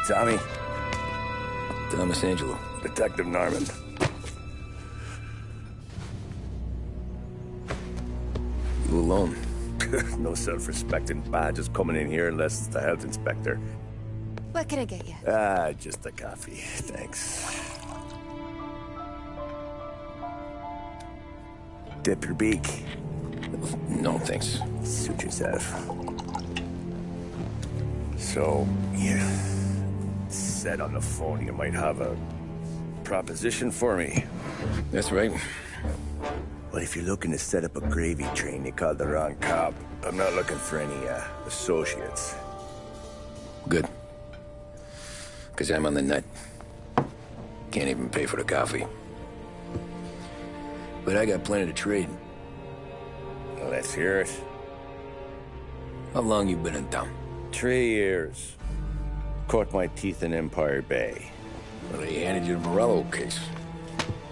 Tommy. Thomas Angelo. Detective Norman. You alone? No self-respecting badges coming in here unless it's the health inspector. What can I get you? Just a coffee. Thanks. Dip your beak. No, thanks. Suit yourself. So, you said on the phone you might have a proposition for me. That's right. Well, if you're looking to set up a gravy train, you called the wrong cop. I'm not looking for any, associates. Good. Because I'm on the nut. Can't even pay for the coffee. But I got plenty to trade. Well, let's hear it. How long you been in town? 3 years. Caught my teeth in Empire Bay. Well, they handed you the Morello case.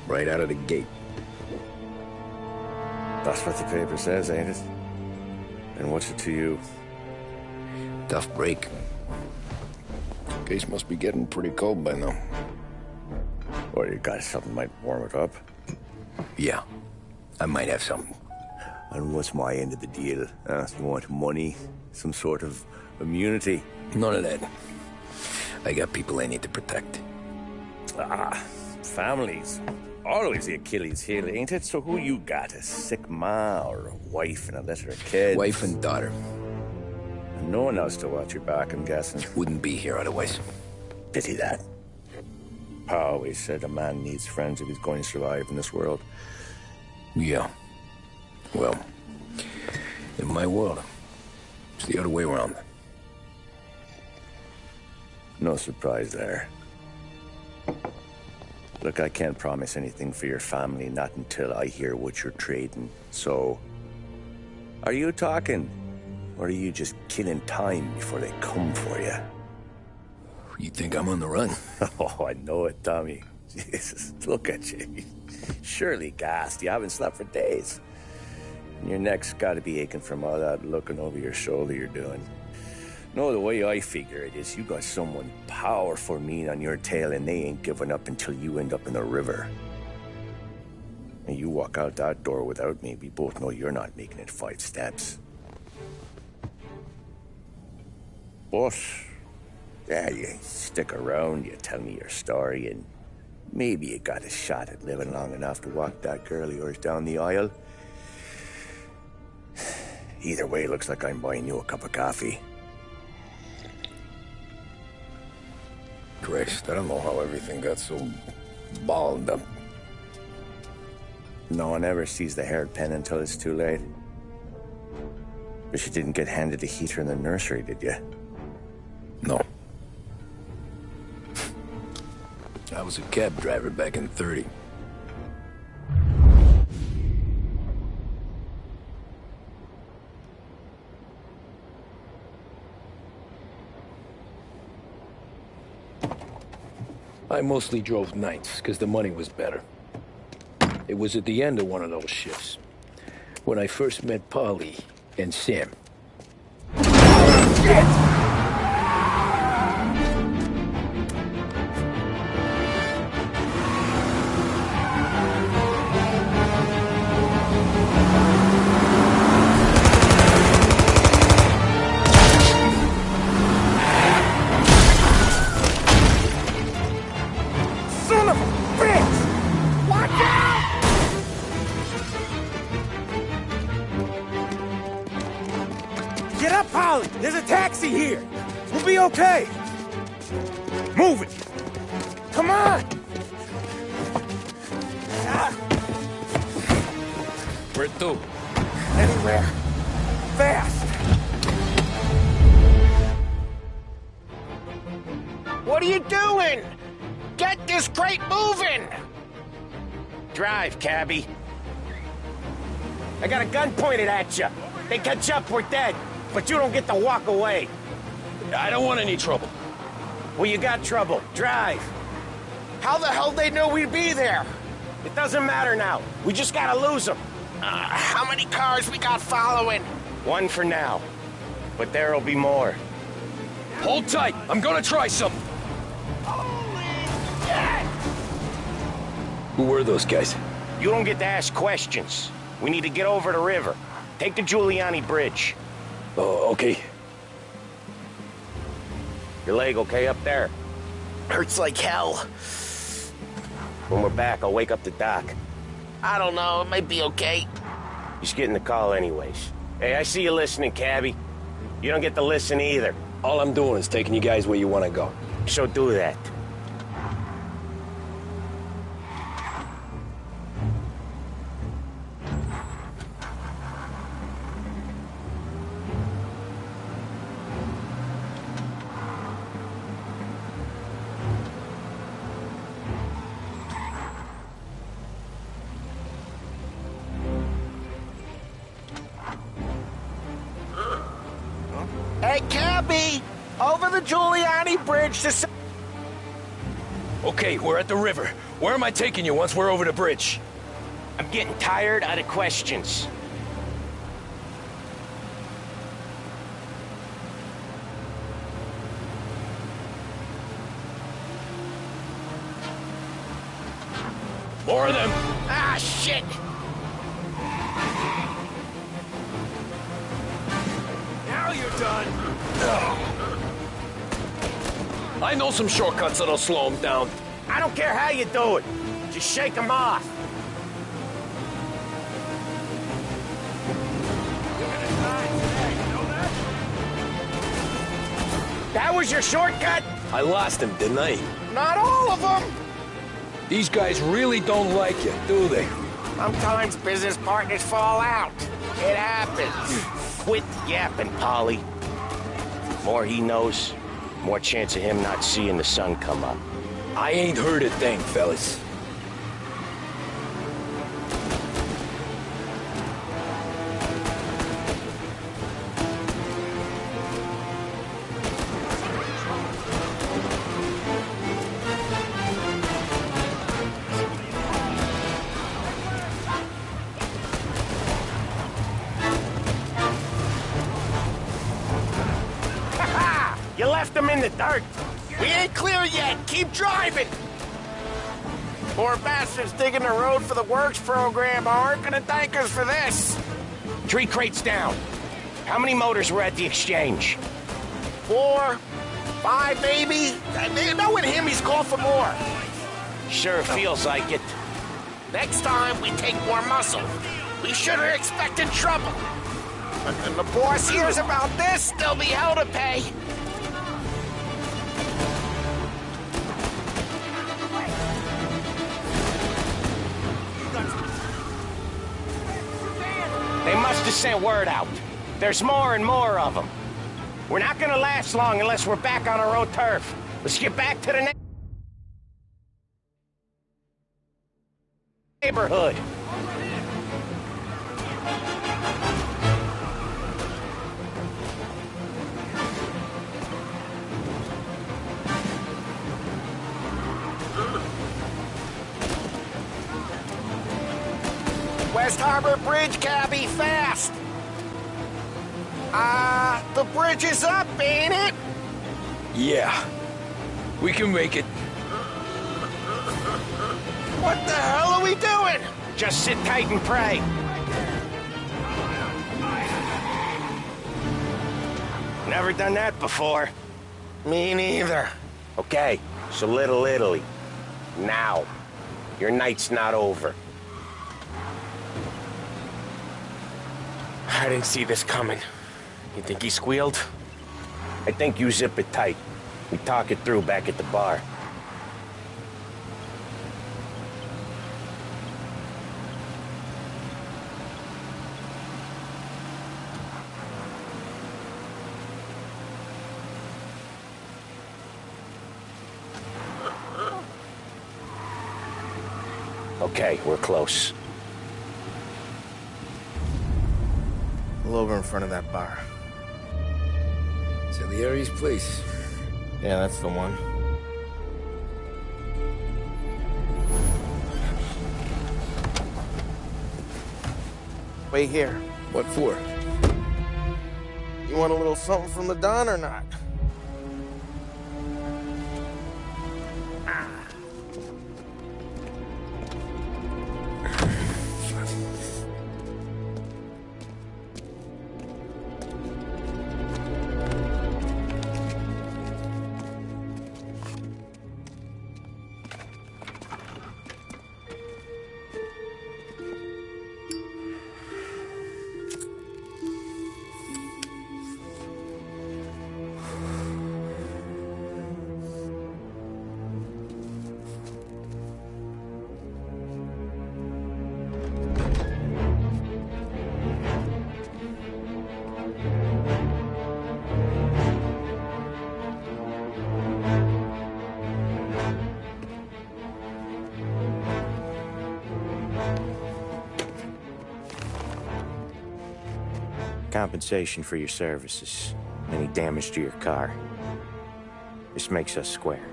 Right out of the gate. That's what the paper says, ain't it? And what's it to you? Tough break. Case must be getting pretty cold by now. Or you got something might warm it up? Yeah, I might have something. And what's my end of the deal? You want money? Some sort of immunity? None of that. I got people I need to protect. Families. Always the Achilles heel, ain't it? So who you got? A sick ma or a wife and a litter of kids? Wife and daughter. And no one else to watch your back, I'm guessing. Wouldn't be here otherwise. Pity that. Pa always said a man needs friends if he's going to survive in this world. Yeah. Well, in my world, it's the other way around. No surprise there. Look, I can't promise anything for your family, not until I hear what you're trading. So, are you talking? Or are you just killing time before they come for you? You think I'm on the run? Oh, I know it, Tommy. Jesus, look at you. Surely gassed. You haven't slept for days. And your neck's got to be aching from all that looking over your shoulder you're doing. No, the way I figure it is you got someone powerful mean on your tail and they ain't giving up until you end up in the river. And you walk out that door without me, we both know you're not making it 5 steps. But, yeah, you stick around, you tell me your story, and maybe you got a shot at living long enough to walk that girl of yours down the aisle. Either way, it looks like I'm buying you a cup of coffee. Christ, I don't know how everything got so balled up. No one ever sees the haired pen until it's too late. But you didn't get handed a heater in the nursery, did you? No. I was a cab driver back in '30. I mostly drove nights, because the money was better. It was at the end of one of those shifts, when I first met Polly and Sam. Shit! Get up, Polly! There's a taxi here! We'll be okay! Move it! Come on! Where to? Anywhere! Fast! What are you doing? Get this crate moving! Drive, cabbie. I got a gun pointed at you. They catch up, we're dead. But you don't get to walk away. I don't want any trouble. Well, you got trouble. Drive. How the hell they knew we'd be there? It doesn't matter now. We just gotta lose them. How many cars we got following? 1 for now. But there'll be more. Hold tight. I'm gonna try something. Who were those guys? You don't get to ask questions. We need to get over the river. Take the Giuliani Bridge. Oh, okay. Your leg okay up there? Hurts like hell. When we're back, I'll wake up the doc. I don't know, it might be okay. He's getting the call anyways. Hey, I see you listening, cabbie. You don't get to listen either. All I'm doing is taking you guys where you want to go. So do that. Hey, cabbie! Over the Giuliani Bridge to... Okay, we're at the river. Where am I taking you once we're over the bridge? I'm getting tired of the questions. More of them! Ah, shit! Now you're done! I know some shortcuts that'll slow them down. I don't care how you do it. Just shake them off. That was your shortcut? I lost him, didn't I? Not all of them! These guys really don't like you, do they? Sometimes business partners fall out. It happens. Quit yapping, Polly. More he knows, more chance of him not seeing the sun come up. I ain't heard a thing, fellas. You left them in the dirt. We ain't clear yet! Keep driving! Poor bastards digging the road for the works program aren't gonna thank us for this. 3 crates down. How many motors were at the exchange? 4, 5 maybe? Knowing him, he's called for more. Sure feels like it. Next time, we take more muscle. We should have expected trouble. But when the boss hears about this, there'll be hell to pay. They must have sent word out. There's more and more of them. We're not gonna last long unless we're back on our own turf. Let's get back to the neighborhood. West Harbor Bridge, cabbie, fast! The bridge is up, ain't it? Yeah. We can make it. What the hell are we doing? Just sit tight and pray. Never done that before. Me neither. Okay, so Little Italy. Now. Your night's not over. I didn't see this coming. You think he squealed? I think you zip it tight. We talk it through back at the bar. Okay, we're close. Pull over in front of that bar. Salieri's place. Yeah, that's the one. Wait here. What for? You want a little something from the Don or not? compensation for your services. Any damage to your car. This makes us square.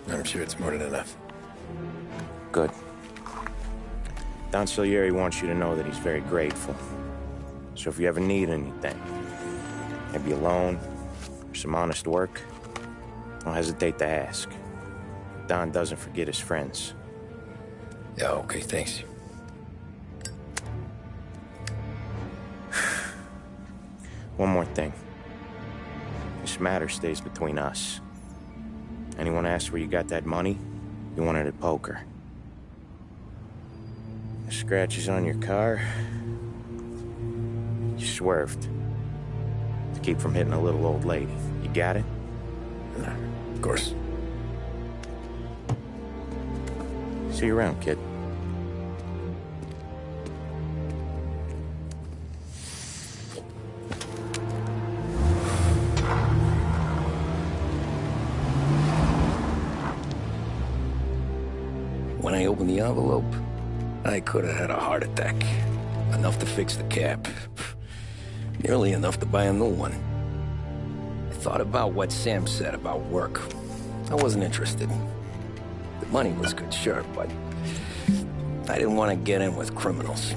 I'm sure it's more than enough. Good. Don Salieri wants you to know that he's very grateful. So if you ever need anything, maybe a loan or some honest work, don't hesitate to ask. Don doesn't forget his friends. Yeah, okay, thanks. One more thing. This matter stays between us. Anyone asks where you got that money, you won it at poker. The scratches on your car, you swerved to keep from hitting a little old lady. You got it? Of course. See you around, kid. When I opened the envelope, I could have had a heart attack. Enough to fix the cap. Nearly enough to buy a new one. I thought about what Sam said about work. I wasn't interested. The money was good, sure, but I didn't want to get in with criminals.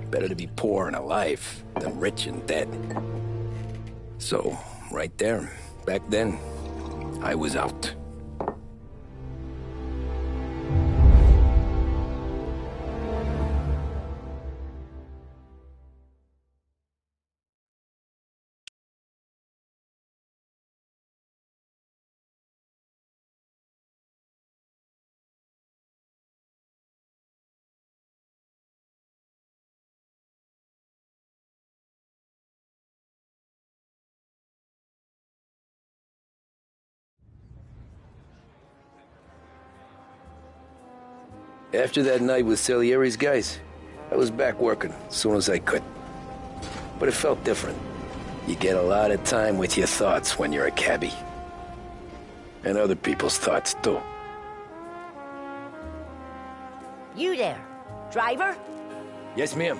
Better to be poor and alive than rich and dead. So, right there, back then, I was out. After that night with Salieri's guys, I was back working as soon as I could. But it felt different. You get a lot of time with your thoughts when you're a cabbie. And other people's thoughts, too. You there, driver? Yes, ma'am.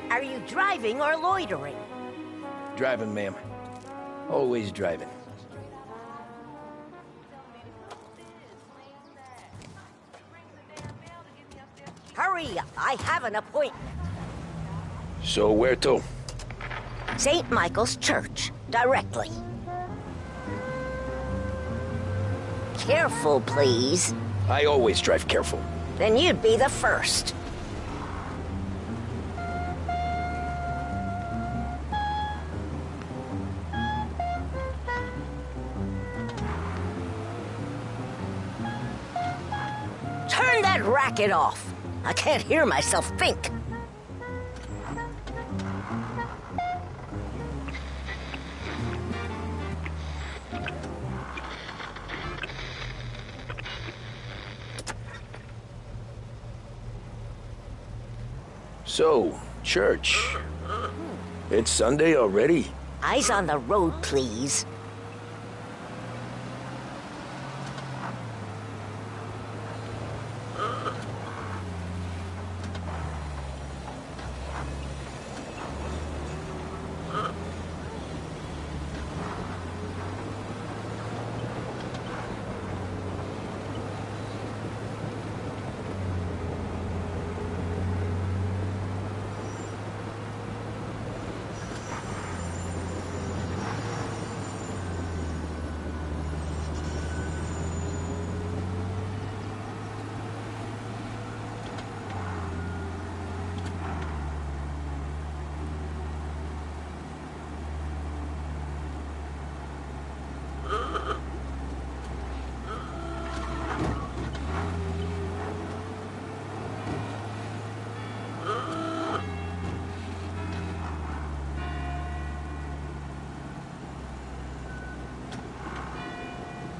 Are you driving or loitering? Driving, ma'am. Always driving. Hurry, I have an appointment. So where to? St. Michael's Church, directly. Careful, please. I always drive careful. Then you'd be the first. Turn that racket off. I can't hear myself think. So, church. It's Sunday already? Eyes on the road, please.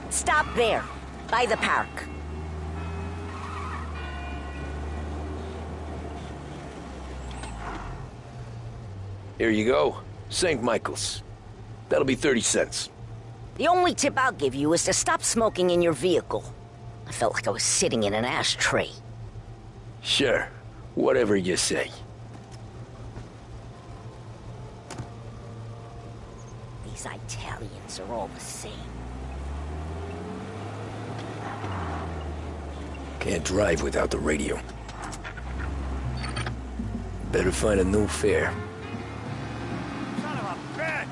Stop there, by the park. Here you go. St. Michael's. That'll be 30 cents. The only tip I'll give you is to stop smoking in your vehicle. I felt like I was sitting in an ashtray. Sure. Whatever you say. These Italians are all the same. Can't drive without the radio. Better find a new fare. Son of a bitch!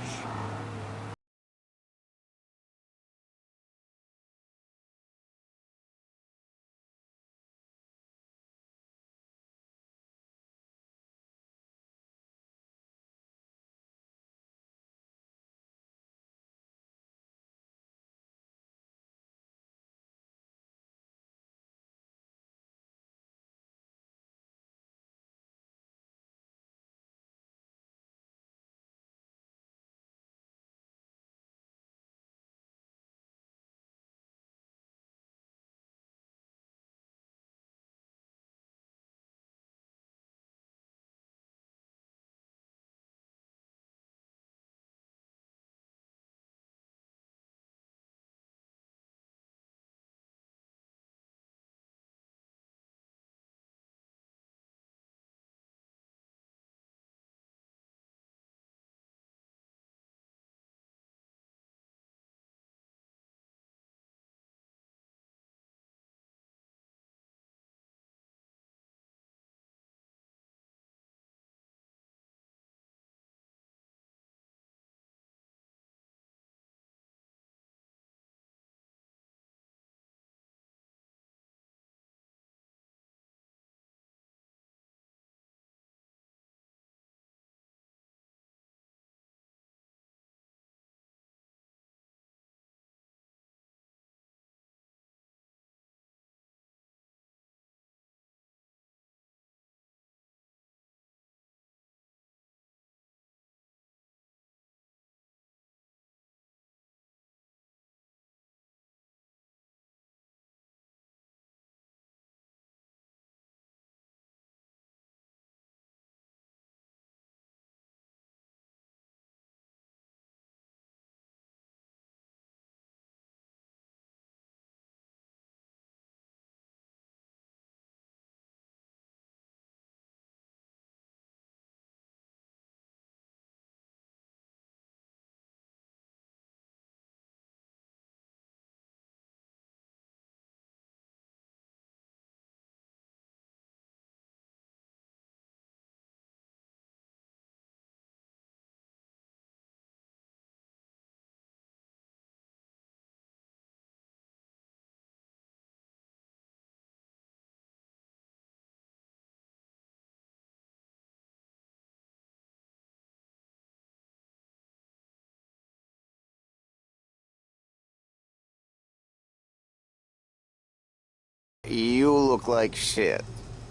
You look like shit.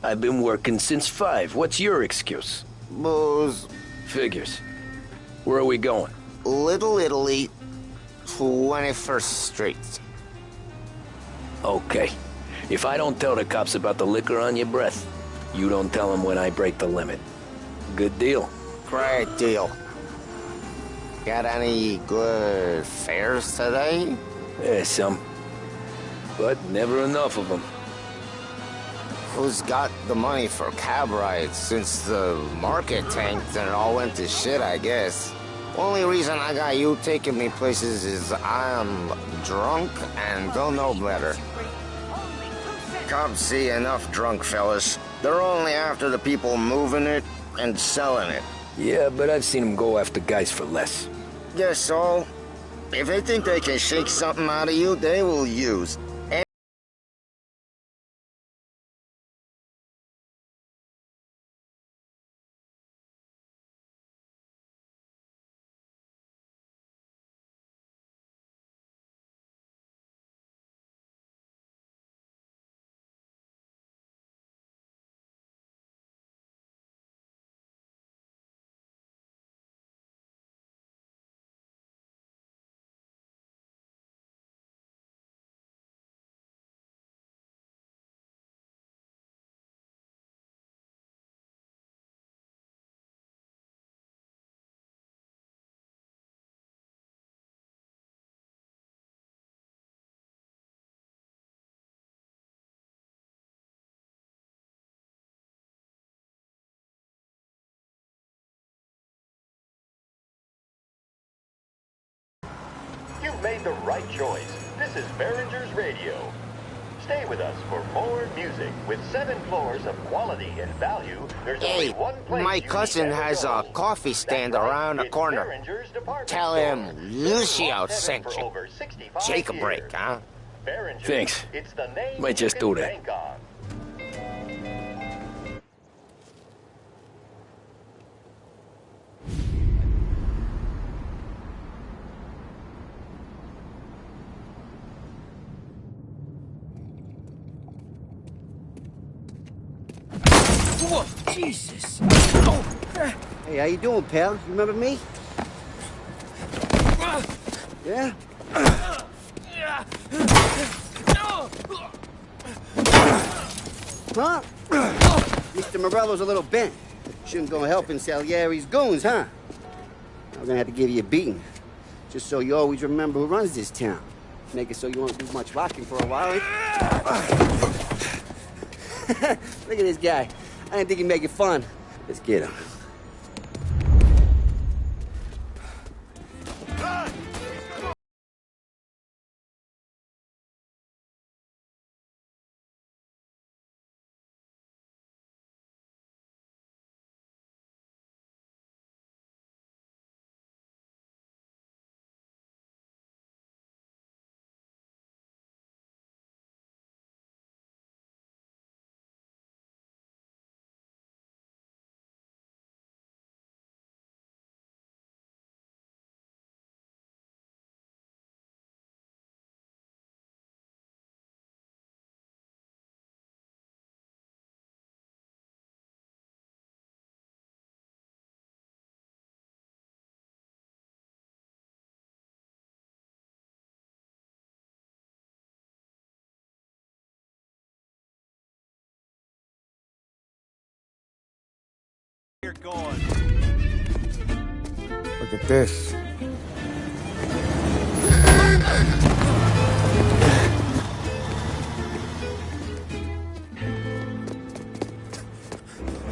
I've been working since 5. What's your excuse? Booze. Figures. Where are we going? Little Italy, 21st Street. Okay. If I don't tell the cops about the liquor on your breath, you don't tell them when I break the limit. Good deal. Great deal. Got any good fares today? Some. But never enough of them. Who's got the money for cab rides since the market tanked and it all went to shit, I guess? Only reason I got you taking me places is I'm drunk and don't know better. Cops see enough drunk fellas. They're only after the people moving it and selling it. Yeah, but I've seen them go after guys for less. Guess so. If they think they can shake something out of you, they will use made the right choice. This is Behringer's Radio. Stay with us for more music. With 7 floors of quality and value, there's only one place. My cousin has a coffee stand around the corner. Tell him Lucio sent you. Take a break, huh? Thanks. Might just do that. Whoa, Jesus. Hey, how you doing, pal? You remember me? Yeah? Huh? Mr. Morello's a little bent. Shouldn't go helping Salieri's goons, huh? I'm gonna have to give you a beating. Just so you always remember who runs this town. Make it so you won't do much rocking for a while. Look at this guy. I didn't think he'd make it fun. Let's get him. You're going. Look at this.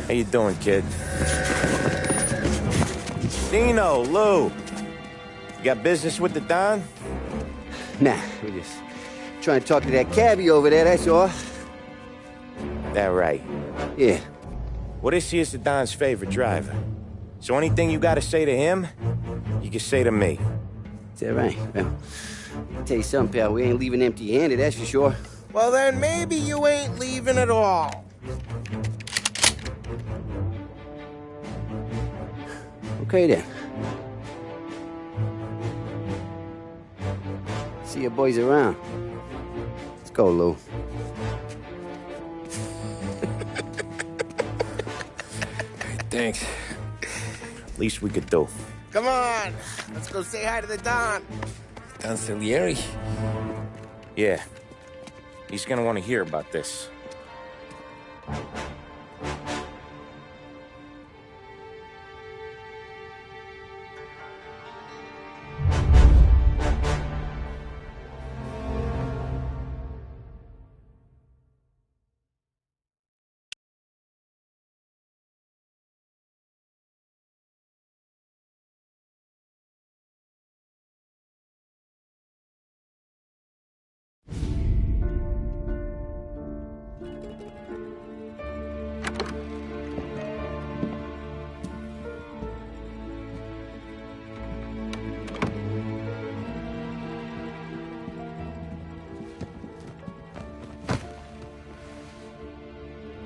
How you doing, kid? Dino, Lou. You got business with the Don? Nah, we're just trying to talk to that cabbie over there, that's all. That right. Yeah. What is he is the Don's favorite driver? So anything you gotta say to him, you can say to me. Is that right? Well, I'll tell you something, pal. We ain't leaving empty-handed, that's for sure. Well, then maybe you ain't leaving at all. Okay, then. See you boys around. Let's go, Lou. Thanks. Least we could do. Come on, let's go say hi to the Don. Don Salieri? Yeah. He's gonna want to hear about this.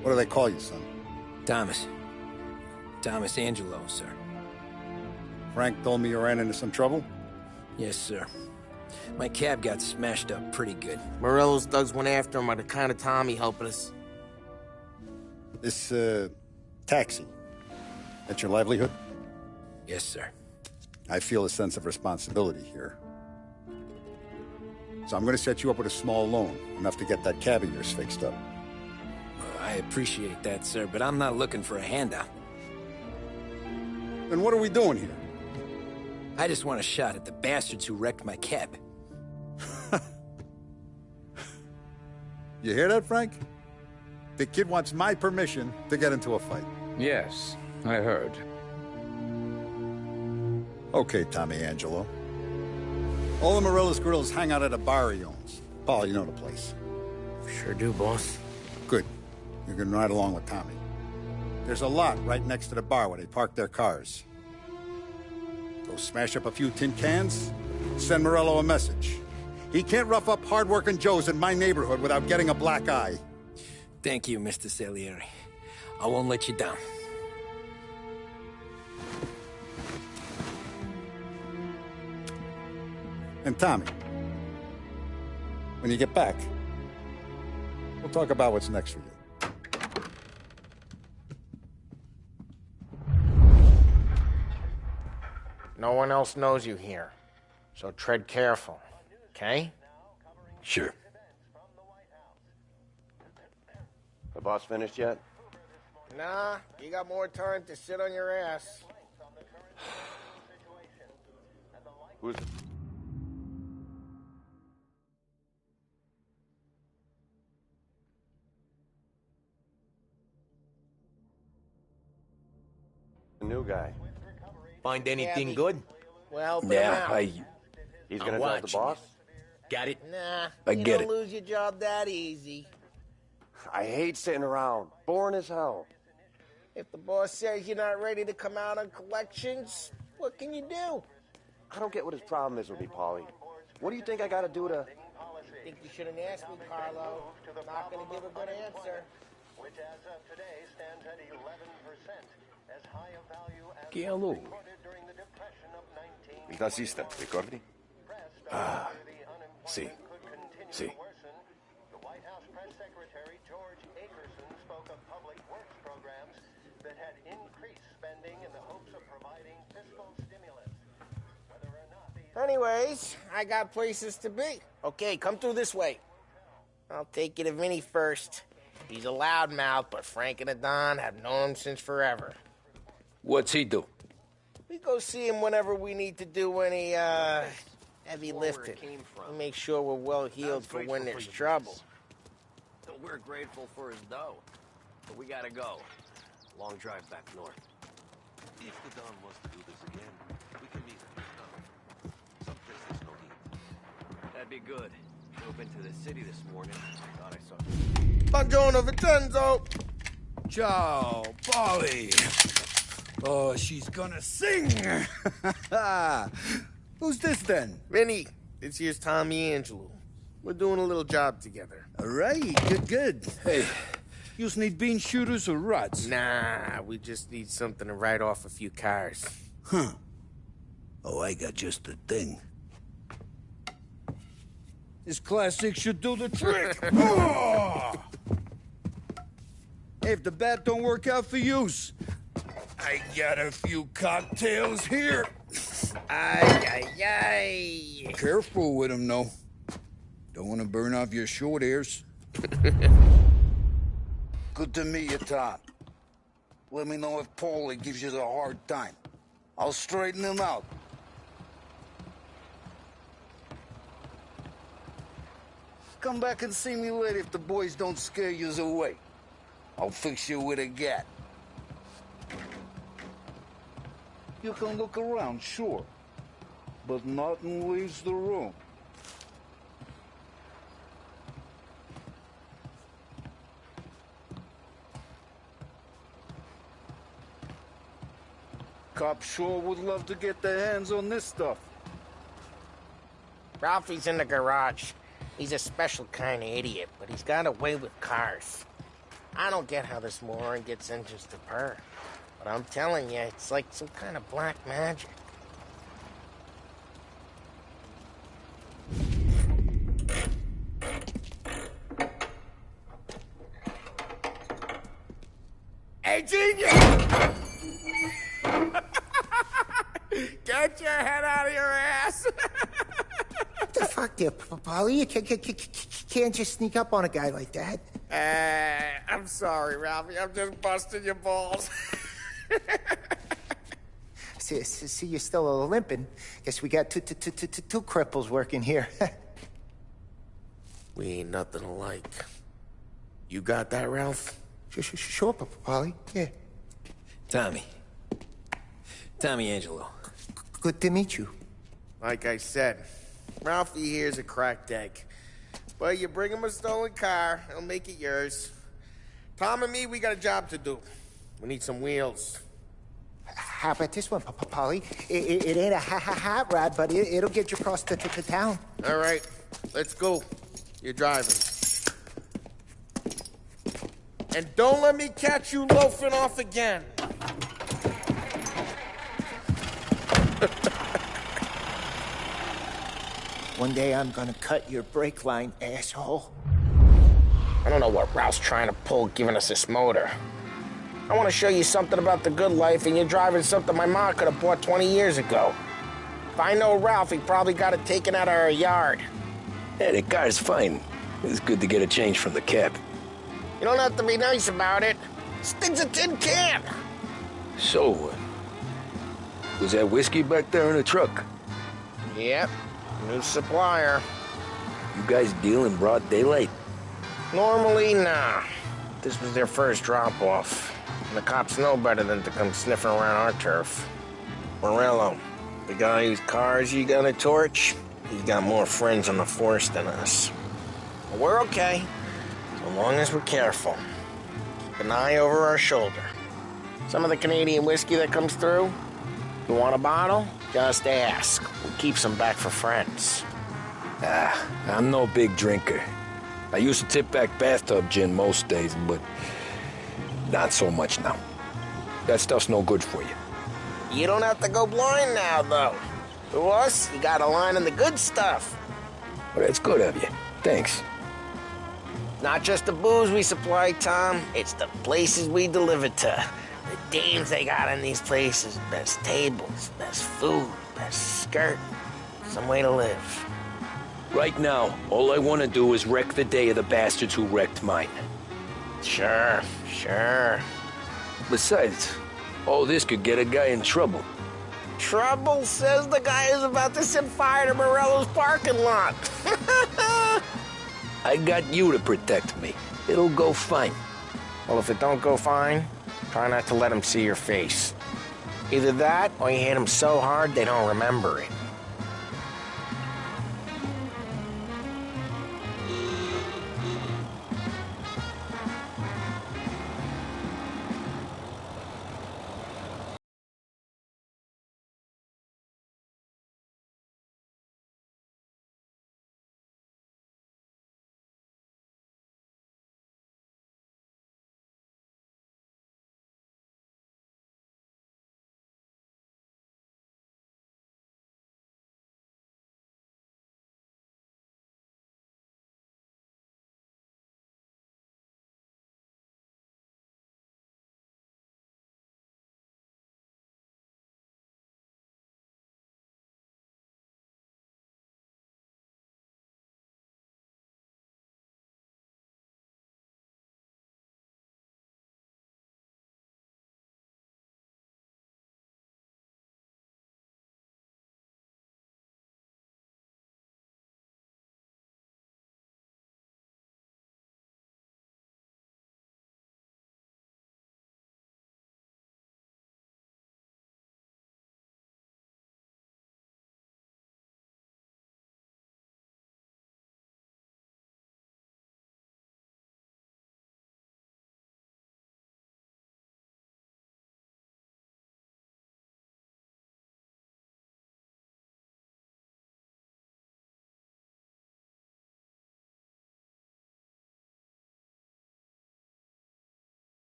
What do they call you, son? Thomas. Thomas Angelo, sir. Frank told me you ran into some trouble? Yes, sir. My cab got smashed up pretty good. Morello's thugs went after him by the kind of Tommy helping us. This, taxi. That's your livelihood? Yes, sir. I feel a sense of responsibility here. So I'm gonna set you up with a small loan, enough to get that cab of yours fixed up. I appreciate that, sir, but I'm not looking for a handout. Then what are we doing here? I just want a shot at the bastards who wrecked my cab. You hear that, Frank? The kid wants my permission to get into a fight. Yes, I heard. Okay, Tommy Angelo. All the Morello's grills hang out at a bar he owns. Paul, you know the place. Sure do, boss. Good. You can ride along with Tommy. There's a lot right next to the bar where they park their cars. Go smash up a few tin cans, send Morello a message. He can't rough up hard-working Joes in my neighborhood without getting a black eye. Thank you, Mr. Salieri. I won't let you down. And Tommy, when you get back, we'll talk about what's next for you. No one else knows you here, so tread careful, okay? Sure. The boss finished yet? Nah, you got more time to sit on your ass. Who's... the new guy? Find anything Yeah, good? Well, Yeah, He's gonna I'm drive the watching boss? Got it? Nah, I you get don't it. lose your job that easy. I hate sitting around. Boring as hell. If the boss says you're not ready to come out on collections, what can you do? I don't get what his problem is with me, Paulie. What do you think I gotta do to... I think you shouldn't ask me, Carlo. I'm not gonna give a good answer. Which as of today stands at 11%, as high a value as Che allo? recorded during the depression of 19... Il tassista, ricordi? Ah, Sì. Sì. The White House press secretary George Akerson spoke of public works programs that had increased spending in the hopes of providing fiscal stimulus. Whether or not the Anyways, I got places to be. Okay, come through this way. I'll take you to Vinny first. He's a loudmouth, but Frank and the Don have known him since forever. What's he do? We go see him whenever we need to do any, heavy lifting. We make sure we're well healed for when there's trouble. We're grateful for his dough, but we gotta go. Long drive back north. If the Don wants to do this again, we can meet him. No. Someplace there's no heat. That'd be good. Drove into the city this morning. Thought I saw... Buongiorno, Vincenzo! Ciao, Polly. Oh, she's gonna sing. Who's this then? Vinny, this here's Tommy Angelo. We're doing a little job together. All right, good. Hey, you need bean shooters or rods? Nah, we just need something to write off a few cars. Huh. Oh, I got just the thing. This classic should do the trick. Oh! Hey, if the bat don't work out for use, I got a few cocktails here. Ay. Careful with them, though. Don't want to burn off your short hairs. Good to meet you, Tom. Let me know if Paulie gives you a hard time. I'll straighten him out. Come back and see me later if the boys don't scare you away. I'll fix you with a gat. You can look around, sure. But nothing leaves the room. Cops sure would love to get their hands on this stuff. Ralphie's in the garage. He's a special kind of idiot, but he's got a way with cars. I don't get how this moron gets engines to purr. But I'm telling you, it's like some kind of black magic. Hey, genius! Get your head out of your ass! What the fuck there, Polly? You can't just sneak up on a guy like that. I'm sorry, Ralphie. I'm just busting your balls. See, you're still limping. Guess we got two cripples working here. We ain't nothing alike. You got that, Ralph? Sure, Polly. Yeah. Tommy Angelo. Good to meet you. Like I said, Ralphie here's a cracked egg. But you bring him a stolen car, he'll make it yours. Tom and me, we got a job to do. We need some wheels. How about this one, Polly? It ain't a hot rod, but it'll get you across to town. All right, let's go. You're driving. And don't let me catch you loafing off again. One day I'm gonna cut your brake line, asshole. I don't know what Ralph's trying to pull giving us this motor. I want to show you something about the good life, and you're driving something my mom could have bought 20 years ago. If I know Ralph, he probably got it taken out of our yard. Yeah, the car's fine. It's good to get a change from the cab. You don't have to be nice about it. This thing's a tin can. So, was that whiskey back there in the truck? Yep, new supplier. You guys deal in broad daylight? Normally, nah. This was their first drop-off. And the cops know better than to come sniffing around our turf. Morello, the guy whose cars you got a torch, he's got more friends on the force than us. But we're okay, so long as we're careful. Keep an eye over our shoulder. Some of the Canadian whiskey that comes through, you want a bottle? Just ask. We'll keep some back for friends. I'm no big drinker. I used to tip back bathtub gin most days, but not so much now. That stuff's no good for you. You don't have to go blind now, though. To us, you got a line on the good stuff. Well, that's good of you. Thanks. Not just the booze we supply, Tom. It's the places we deliver to. The dames they got in these places. Best tables, best food, best skirt. Some way to live. Right now, all I want to do is wreck the day of the bastards who wrecked mine. Sure. Besides, all this could get a guy in trouble. Trouble, says the guy who's about to set fire to Morello's parking lot. I got you to protect me. It'll go fine. Well, if it don't go fine, try not to let them see your face. Either that, or you hit them so hard they don't remember it.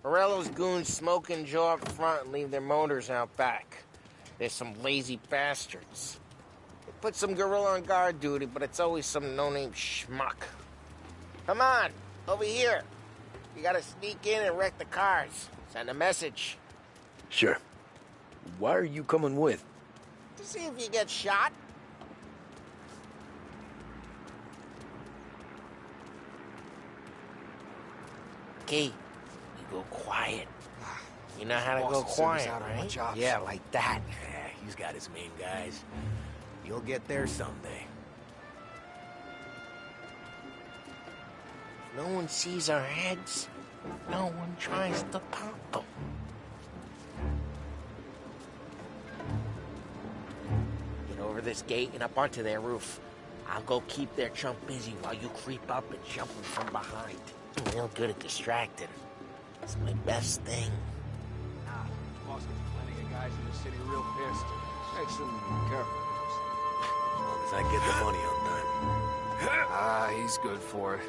Morello's goons smoke and jaw up front and leave their motors out back. They're some lazy bastards. They put some gorilla on guard duty, but it's always some no-name schmuck. Come on, over here. You gotta sneak in and wreck the cars. Send a message. Sure. Why are you coming with? To see if you get shot. Okay, you go quiet. You know how to go quiet, right? Yeah, like that. Yeah, he's got his main guys. You'll get there someday. If no one sees our heads, no one tries to pop them. over this gate and up onto their roof. I'll go keep their chump busy while you creep up and jump him from behind. I'm real good at distracting. It's my best thing. Boss gets plenty of guys in the city real pissed. Makes them careful. As long as I get the money on time. He's good for it.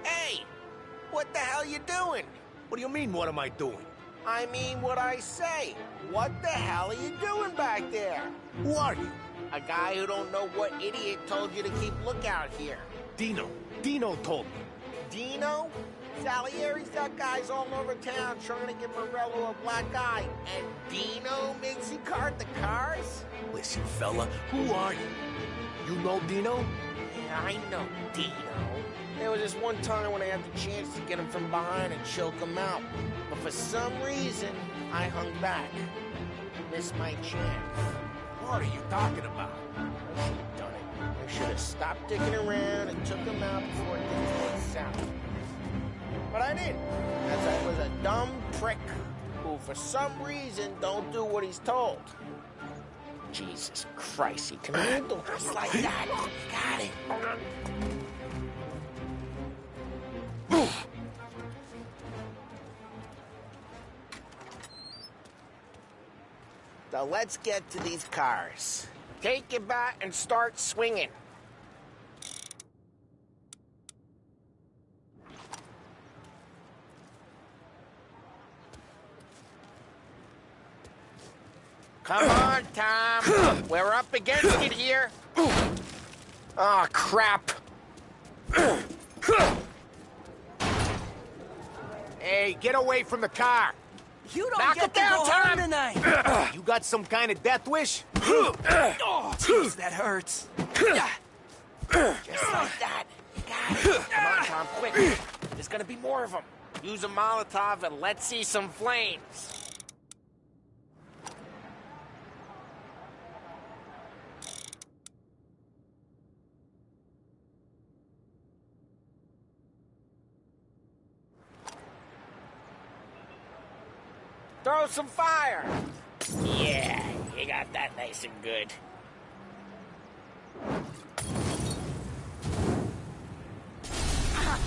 Hey! What the hell you doing? What do you mean, what am I doing? I mean what I say. What the hell are you doing back there? Who are you? A guy who don't know what idiot told you to keep lookout here. Dino. Dino told me. Dino? Salieri's got guys all over town trying to give Morello a black eye. And Dino makes you cart the cars? Listen, fella, who are you? You know Dino? Yeah, I know Dino. There was this one time when I had the chance to get him from behind and choke him out. But for some reason, I hung back. Missed my chance. What are you talking about? I should have done it. I should have stopped dicking around and took him out before things went south. But I didn't, as I was a dumb prick who, for some reason, don't do what he's told. Jesus Christ, he can handle us like that. Got it. So let's get to these cars. Take your bat and start swinging. Come on, Tom. We're up against it here. Oh, crap. Hey, get away from the car. You don't Knock get it to down, go Tom. home tonight. You got some kind of death wish? Oh, jeez, that hurts. Just like that. You got it. Come on, Tom, quick. There's gonna be more of them. Use a Molotov and let's see some flames. Throw some fire. Yeah, you got that nice and good.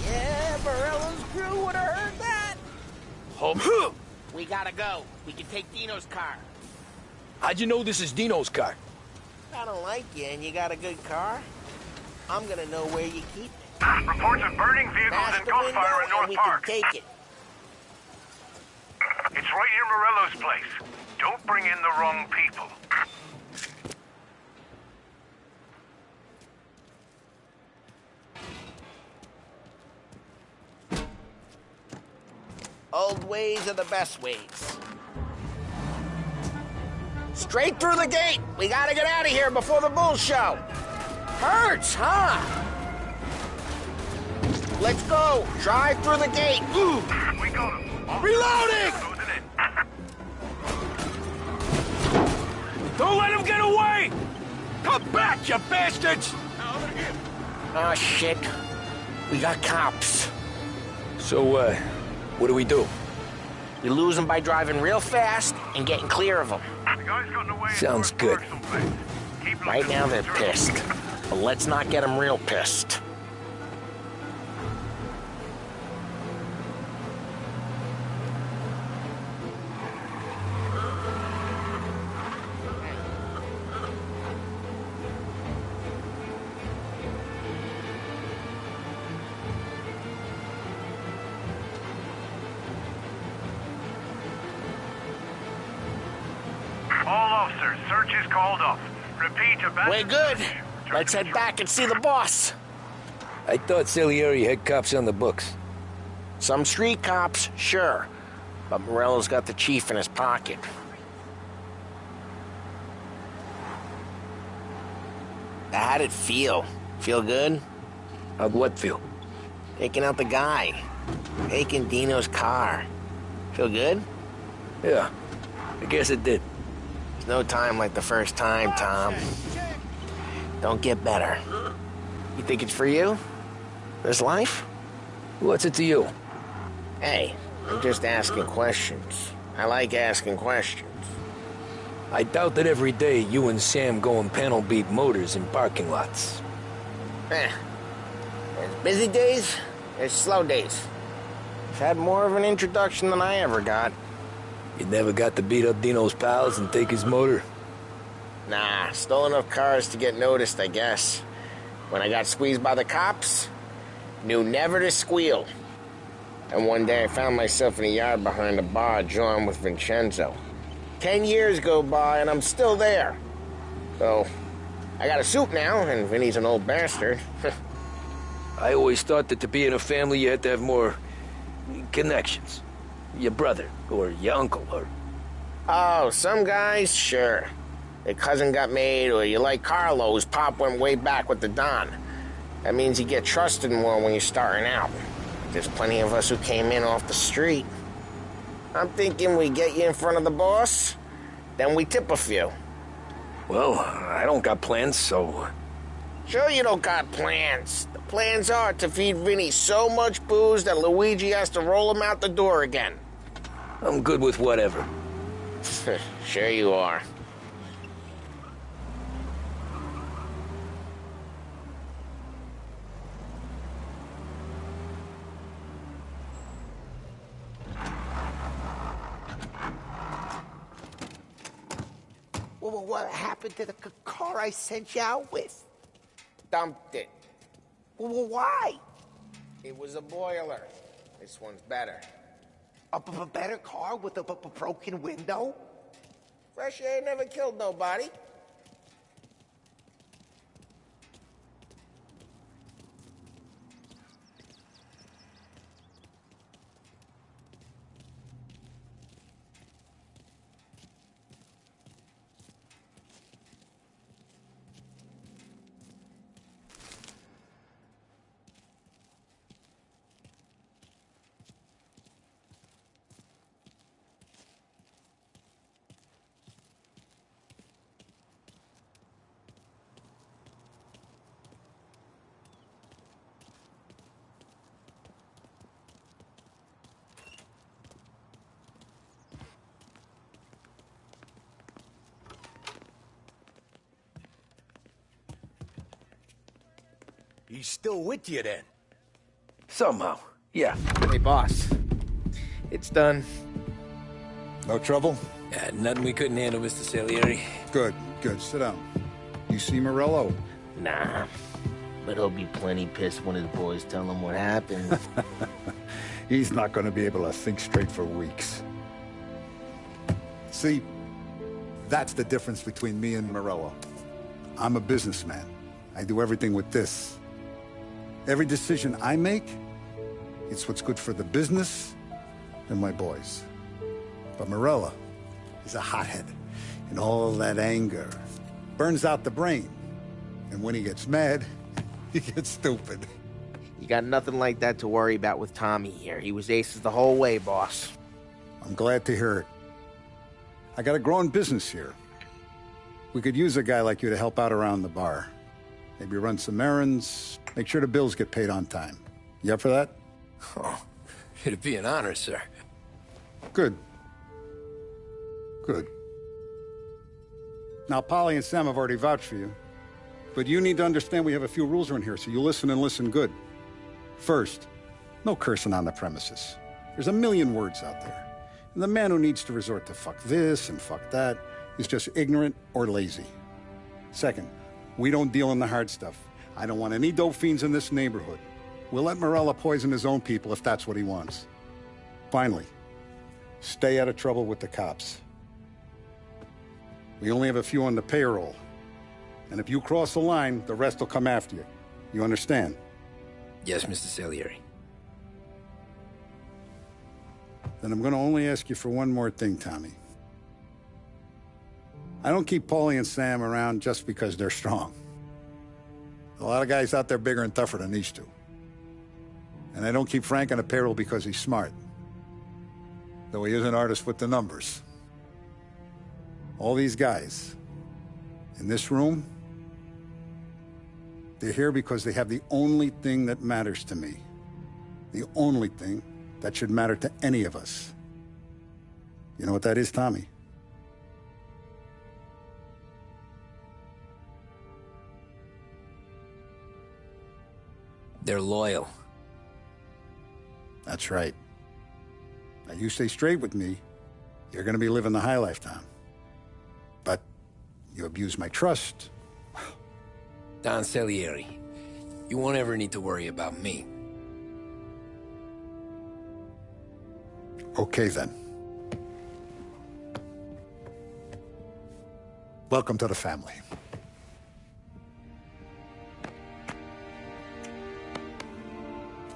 Yeah, Morello's crew would have heard that. Oh. We gotta go. We can take Dino's car. How'd you know this is Dino's car? I don't like you and you got a good car. I'm gonna know where you keep it. Reports of burning vehicles Smash and the gunfire window in North and we Park. can take it. It's right near Morello's place. Don't bring in the wrong people. Old ways are the best ways. Straight through the gate. We gotta get out of here before the bull show. Hurts, huh? Let's go. Drive through the gate. Ooh. We got him. Reloading! Don't let him get away! Come back, you bastards! Oh, shit. We got cops. So, what do we do? You lose them by driving real fast and getting clear of them. The guy's gotten away. Sounds good. Right now they're pissed. But let's not get them real pissed. All officers, search is called off. Repeat, We're good. Let's head back and see the boss. I thought Salieri had cops on the books. Some street cops, sure. But Morello's got the chief in his pocket. How'd it feel? Feel good? How'd what feel? Taking out the guy. Taking Dino's car. Feel good? Yeah, I guess it did. There's no time like the first time, Tom. Don't get better. You think it's for you? This life? What's it to you? Hey, I'm just asking questions. I like asking questions. I doubt that every day you and Sam go and panel beat motors in parking lots. There's busy days, there's slow days. I've had more of an introduction than I ever got. You never got to beat up Dino's pals and take his motor? Nah, stole enough cars to get noticed, I guess. When I got squeezed by the cops, knew never to squeal. And one day I found myself in a yard behind a bar drawing with Vincenzo. 10 years go by and I'm still there. So, I got a suit now, and Vinny's an old bastard. I always thought that to be in a family you had to have more connections. Your brother, or your uncle, or... Oh, some guys, sure. Their cousin got made, or you like Carlos, Pop went way back with the Don. That means you get trusted more when you're starting out. There's plenty of us who came in off the street. I'm thinking we get you in front of the boss, then we tip a few. Well, I don't got plans, so... Sure you don't got plans. The plans are to feed Vinny so much booze that Luigi has to roll him out the door again. I'm good with whatever. Sure you are. Well, what happened to the car I sent you out with? Dumped it. Well, why? It was a boiler. This one's better. A better car with a broken window? Fresh air never killed nobody. He's still with you then? Somehow, yeah. Hey, boss. It's done. No trouble? Yeah, nothing we couldn't handle, Mr. Salieri. Good, good. Sit down. You see Morello? Nah. But he'll be plenty pissed when his boys tell him what happened. He's not going to be able to think straight for weeks. See, that's the difference between me and Morello. I'm a businessman. I do everything with this. Every decision I make, it's what's good for the business and my boys. But Morello is a hothead, and all that anger burns out the brain. And when he gets mad, he gets stupid. You got nothing like that to worry about with Tommy here. He was aces the whole way, boss. I'm glad to hear it. I got a growing business here. We could use a guy like you to help out around the bar. Maybe run some errands, make sure the bills get paid on time. You up for that? Oh, it'd be an honor, sir. Good. Good. Now, Polly and Sam have already vouched for you. But you need to understand we have a few rules around here, so you listen and listen good. First, no cursing on the premises. There's a million words out there. And the man who needs to resort to fuck this and fuck that is just ignorant or lazy. Second, we don't deal in the hard stuff. I don't want any dope fiends in this neighborhood. We'll let Morella poison his own people if that's what he wants. Finally, stay out of trouble with the cops. We only have a few on the payroll. And if you cross the line, the rest will come after you. You understand? Yes, Mr. Salieri. Then I'm going to only ask you for one more thing, Tommy. I don't keep Paulie and Sam around just because they're strong. A lot of guys out there bigger and tougher than these two. And I don't keep Frank on the payroll because he's smart. Though he is an artist with the numbers. All these guys in this room, they're here because they have the only thing that matters to me. The only thing that should matter to any of us. You know what that is, Tommy? They're loyal. That's right. Now, you stay straight with me, you're gonna be living the high life, Tom. But you abuse my trust. Don Salieri, you won't ever need to worry about me. Okay, then. Welcome to the family.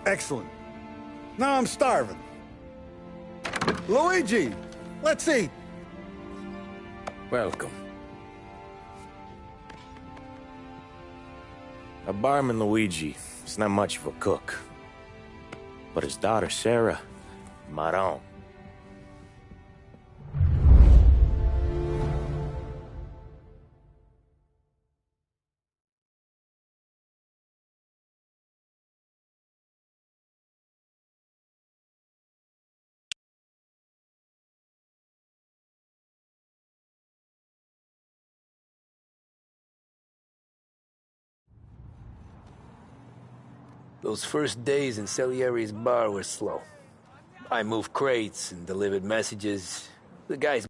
Excellent. Now I'm starving. Luigi, let's eat. Welcome. A barman Luigi is not much of a cook. But his daughter Sarah, Maron. Those first days in Salieri's bar were slow. I moved crates and delivered messages. The guys